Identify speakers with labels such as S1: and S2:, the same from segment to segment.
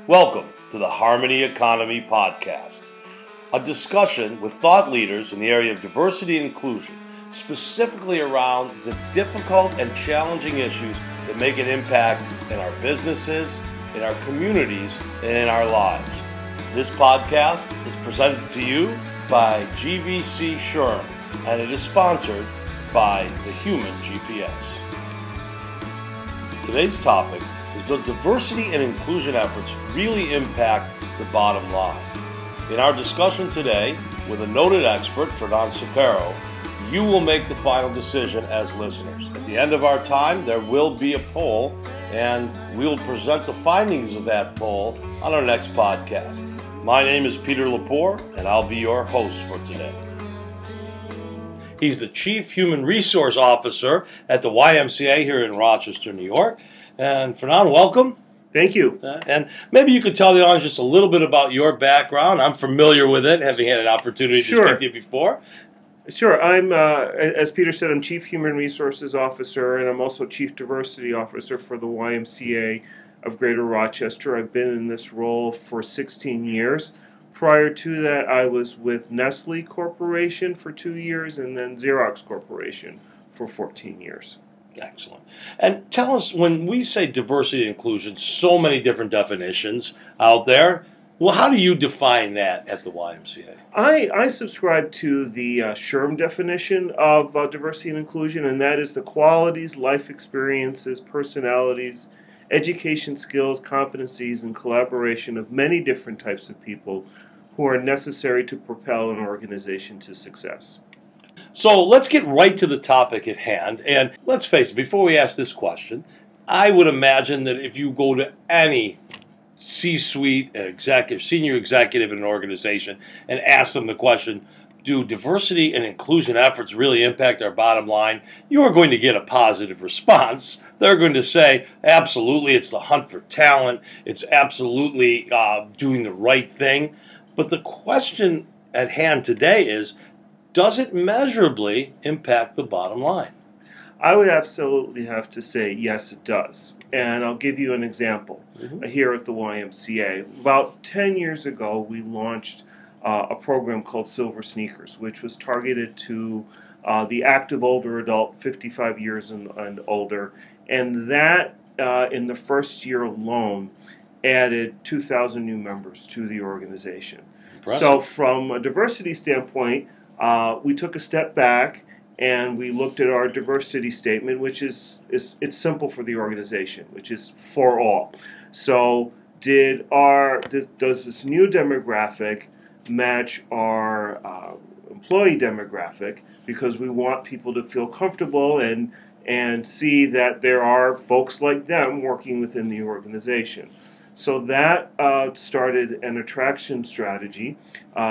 S1: Welcome to the Harmony Economy Podcast, a discussion with thought leaders in the area of diversity and inclusion, specifically around the difficult and challenging issues that make an impact in our businesses, in our communities, and in our lives. This podcast is presented to you by GVC SHRM, and it is sponsored by the Human GPS. Today's topic is, does diversity and inclusion efforts really impact the bottom line? In our discussion today with a noted expert, Fernan, you will make the final decision as listeners. At the end of our time, there will be a poll, and we will present the findings of that poll on our next podcast. My name is Peter Lepore, and I'll be your host for today. He's the Chief Human Resource Officer at the YMCA here in Rochester, New York. And Fernan, welcome.
S2: Thank you.
S1: And maybe you could tell the audience just a little bit about your background. I'm familiar with it, having had an opportunity to speak to you before.
S2: Sure. I'm, as Peter said, I'm Chief Human Resources Officer, and I'm also Chief Diversity Officer for the YMCA of Greater Rochester. I've been in this role for 16 years. Prior to that, I was with Nestle Corporation for 2 years, and then Xerox Corporation for 14 years.
S1: Excellent. And tell us, when we say diversity and inclusion, so many different definitions out there. Well, how do you define that at the YMCA?
S2: I subscribe to the SHRM definition of diversity and inclusion, and that is the qualities, life experiences, personalities, education skills, competencies, and collaboration of many different types of people who are necessary to propel an organization to success.
S1: So let's get right to the topic at hand. And let's face it, before we ask this question, I would imagine that if you go to any C-suite executive, senior executive in an organization and ask them the question, do diversity and inclusion efforts really impact our bottom line? You are going to get a positive response. They're going to say, absolutely, it's the hunt for talent. It's absolutely doing the right thing. But the question at hand today is, does it measurably impact the bottom line?
S2: I would absolutely have to say yes, it does. And I'll give you an example. Here at the YMCA. About 10 years ago, we launched a program called Silver Sneakers, which was targeted to the active older adult, 55 years and older. And that, in the first year alone, added 2,000 new members to the organization.
S1: Impressive.
S2: So from a diversity standpoint, we took a step back and we looked at our diversity statement, which is it's simple for the organization, which is for all. So does this new demographic match our employee demographic? Because we want people to feel comfortable and see that there are folks like them working within the organization. So that started an attraction strategy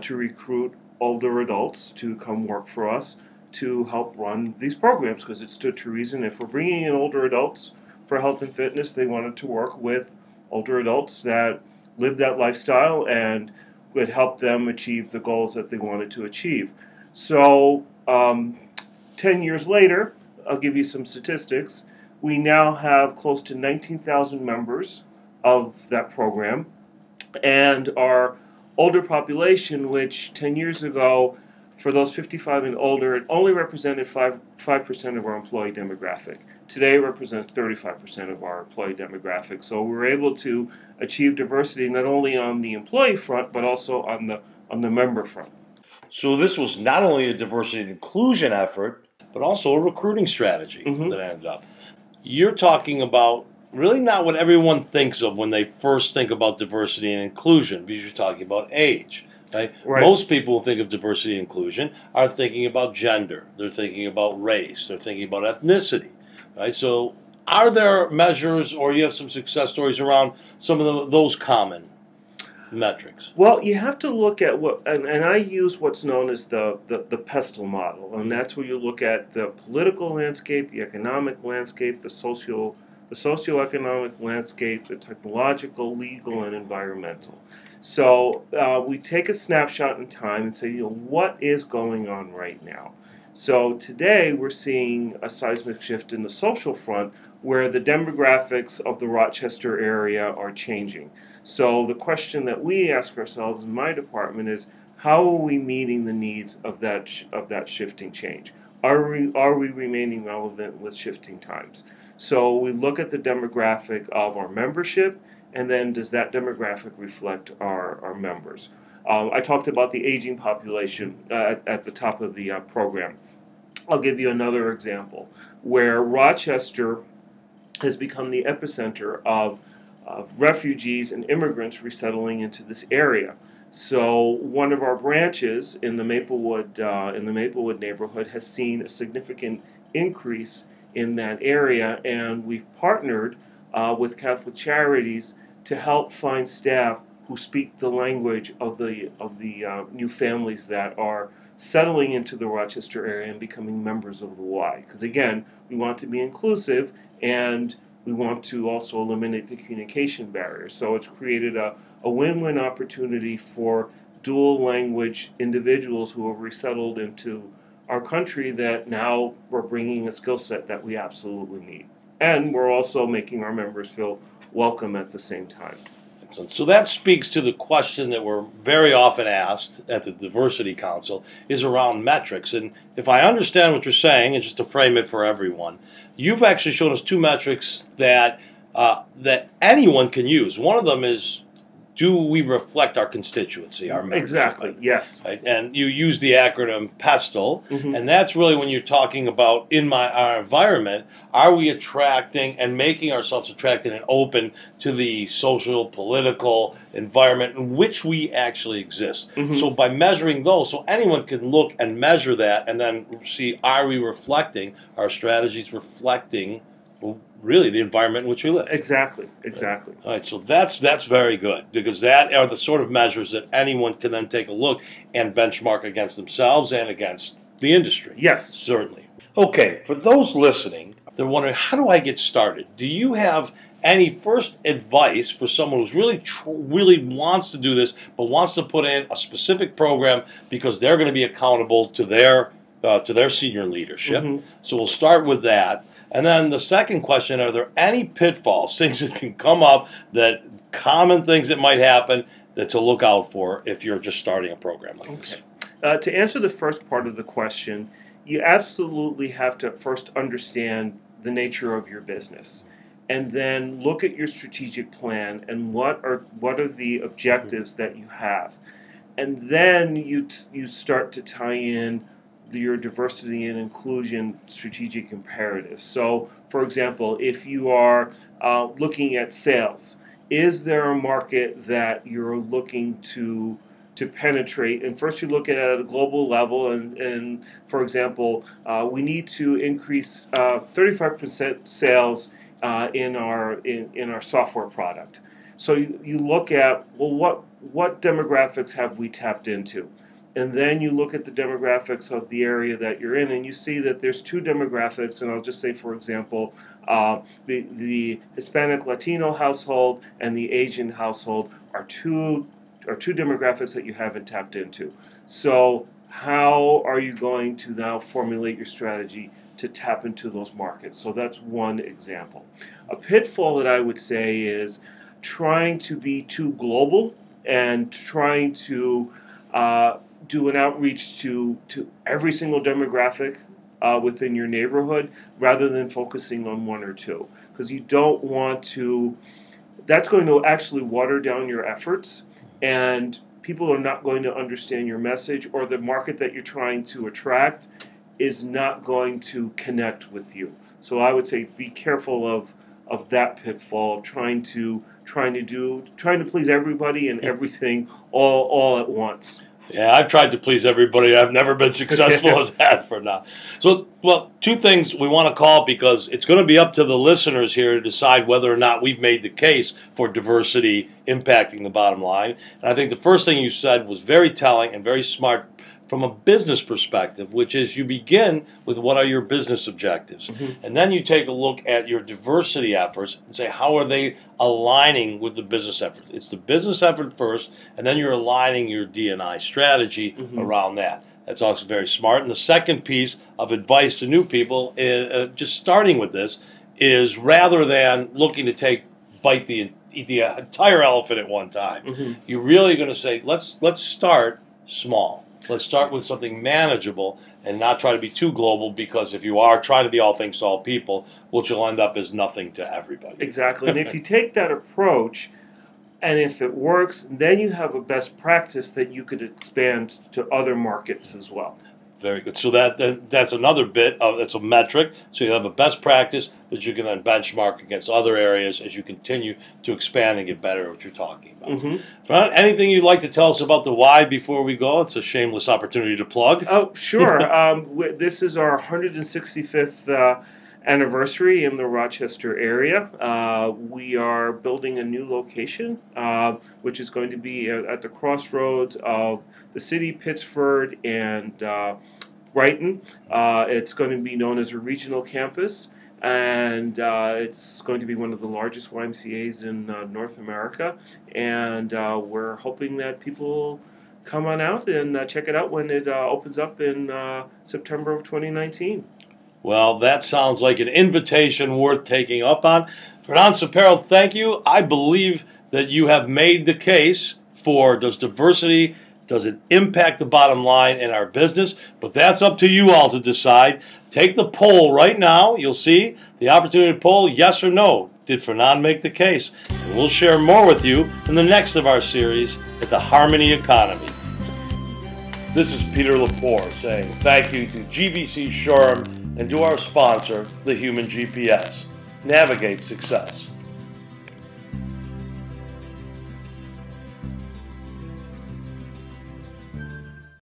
S2: to recruit older adults to come work for us to help run these programs, because it stood to reason if we're bringing in older adults for health and fitness, they wanted to work with older adults that live that lifestyle and would help them achieve the goals that they wanted to achieve. So 10 years later, I'll give you some statistics, we now have close to 19,000 members of that program, and our older population, which 10 years ago, for those 55 and older, it only represented 5% of our employee demographic. Today it represents 35% of our employee demographic. So we're able to achieve diversity not only on the employee front, but also on the member front.
S1: So this was not only a diversity and inclusion effort, but also a recruiting strategy that ended up. You're talking about really not what everyone thinks of when they first think about diversity and inclusion, because you're talking about age. Right? Most people who think of diversity and inclusion are thinking about gender. They're thinking about race. They're thinking about ethnicity. Right? So are there measures, or you have some success stories around some of those common metrics?
S2: Well, you have to look at and I use what's known as the pestle model, and that's where you look at the political landscape, the economic landscape, the socioeconomic landscape, the technological, legal, and environmental. So we take a snapshot in time and say, what is going on right now? So today we're seeing a seismic shift in the social front where the demographics of the Rochester area are changing. So the question that we ask ourselves in my department is, how are we meeting the needs of that shifting change? Are we remaining relevant with shifting times? So we look at the demographic of our membership, and then does that demographic reflect our members? I talked about the aging population at the top of the program. I'll give you another example where Rochester has become the epicenter of refugees and immigrants resettling into this area. So one of our branches in the Maplewood neighborhood has seen a significant increase in that area, and we've partnered with Catholic Charities to help find staff who speak the language of the new families that are settling into the Rochester area and becoming members of the Y. Because again, we want to be inclusive, and we want to also eliminate the communication barrier. So it's created a win-win opportunity for dual language individuals who have resettled into our country that now we're bringing a skill set that we absolutely need. And we're also making our members feel welcome at the same time.
S1: So that speaks to the question that we're very often asked at the Diversity Council, is around metrics. And if I understand what you're saying, and just to frame it for everyone, you've actually shown us two metrics that that anyone can use. One of them is, do we reflect our constituency, our membership?
S2: Exactly, yes.
S1: Right? And you use the acronym PESTLE, and that's really when you're talking about our environment, are we attracting and making ourselves attractive and open to the social, political environment in which we actually exist. So by measuring those, so anyone can look and measure that and then see, are we reflecting, our strategies reflecting really the environment in which we live.
S2: Exactly.
S1: All right, so that's very good, because that are the sort of measures that anyone can then take a look and benchmark against themselves and against the industry.
S2: Yes.
S1: Certainly. Okay, for those listening, they're wondering, how do I get started? Do you have any first advice for someone who's really wants to do this, but wants to put in a specific program because they're going to be accountable to their senior leadership? So we'll start with that. And then the second question, are there any pitfalls, things that can come up, common things that might happen that to look out for if you're just starting a program like this?
S2: To answer the first part of the question, you absolutely have to first understand the nature of your business, and then look at your strategic plan and what are the objectives that you have. And then you start to tie in your diversity and inclusion strategic imperatives. So, for example, if you are looking at sales, is there a market that you're looking to penetrate? And first you look at it at a global level, and for example, we need to increase 35% sales in our software product. So you look at, well, what demographics have we tapped into? And then you look at the demographics of the area that you're in, and you see that there's two demographics. And I'll just say, for example, the Hispanic Latino household and the Asian household are two demographics that you haven't tapped into. So how are you going to now formulate your strategy to tap into those markets? So that's one example. A pitfall that I would say is trying to be too global and trying to do an outreach to every single demographic within your neighborhood rather than focusing on one or two. Because you don't want to, that's going to actually water down your efforts, and people are not going to understand your message, or the market that you're trying to attract is not going to connect with you. So I would say be careful of that pitfall of trying to please everybody and everything all at once.
S1: Yeah, I've tried to please everybody. I've never been successful at that for now. So, well, two things we want to call, because it's going to be up to the listeners here to decide whether or not we've made the case for diversity impacting the bottom line. And I think the first thing you said was very telling and very smart from a business perspective, which is you begin with what are your business objectives. And then you take a look at your diversity efforts and say, how are they aligning with the business effort? It's the business effort first, and then you're aligning your D&I strategy around that. That's also very smart. And the second piece of advice to new people, is, just starting with this, is rather than looking to eat the entire elephant at one time, you're really going to say, let's start small. Let's start with something manageable and not try to be too global, because if you are trying to be all things to all people, what you'll end up is nothing to everybody.
S2: Exactly. And if you take that approach, and if it works, then you have a best practice that you could expand to other markets as well.
S1: Very good. So that's another bit of, it's a metric. So you have a best practice that you can then benchmark against other areas as you continue to expand and get better at what you're talking about. Fernan, anything you'd like to tell us about the why before we go? It's a shameless opportunity to plug.
S2: Oh, sure. This is our 165th anniversary in the Rochester area. We are building a new location, which is going to be at the crossroads of the city, Pittsford, and Brighton. It's going to be known as a regional campus, and it's going to be one of the largest YMCAs in North America. And we're hoping that people come on out and check it out when it opens up in September of 2019.
S1: Well, that sounds like an invitation worth taking up on. Fernan Sapero, thank you. I believe that you have made the case for, does diversity, does it impact the bottom line in our business? But that's up to you all to decide. Take the poll right now. You'll see the opportunity to poll yes or no. Did Fernan make the case? And we'll share more with you in the next of our series at the Harmony Economy. This is Peter Lepore saying thank you to GVC Shoreham and to our sponsor, the Human GPS. Navigate success.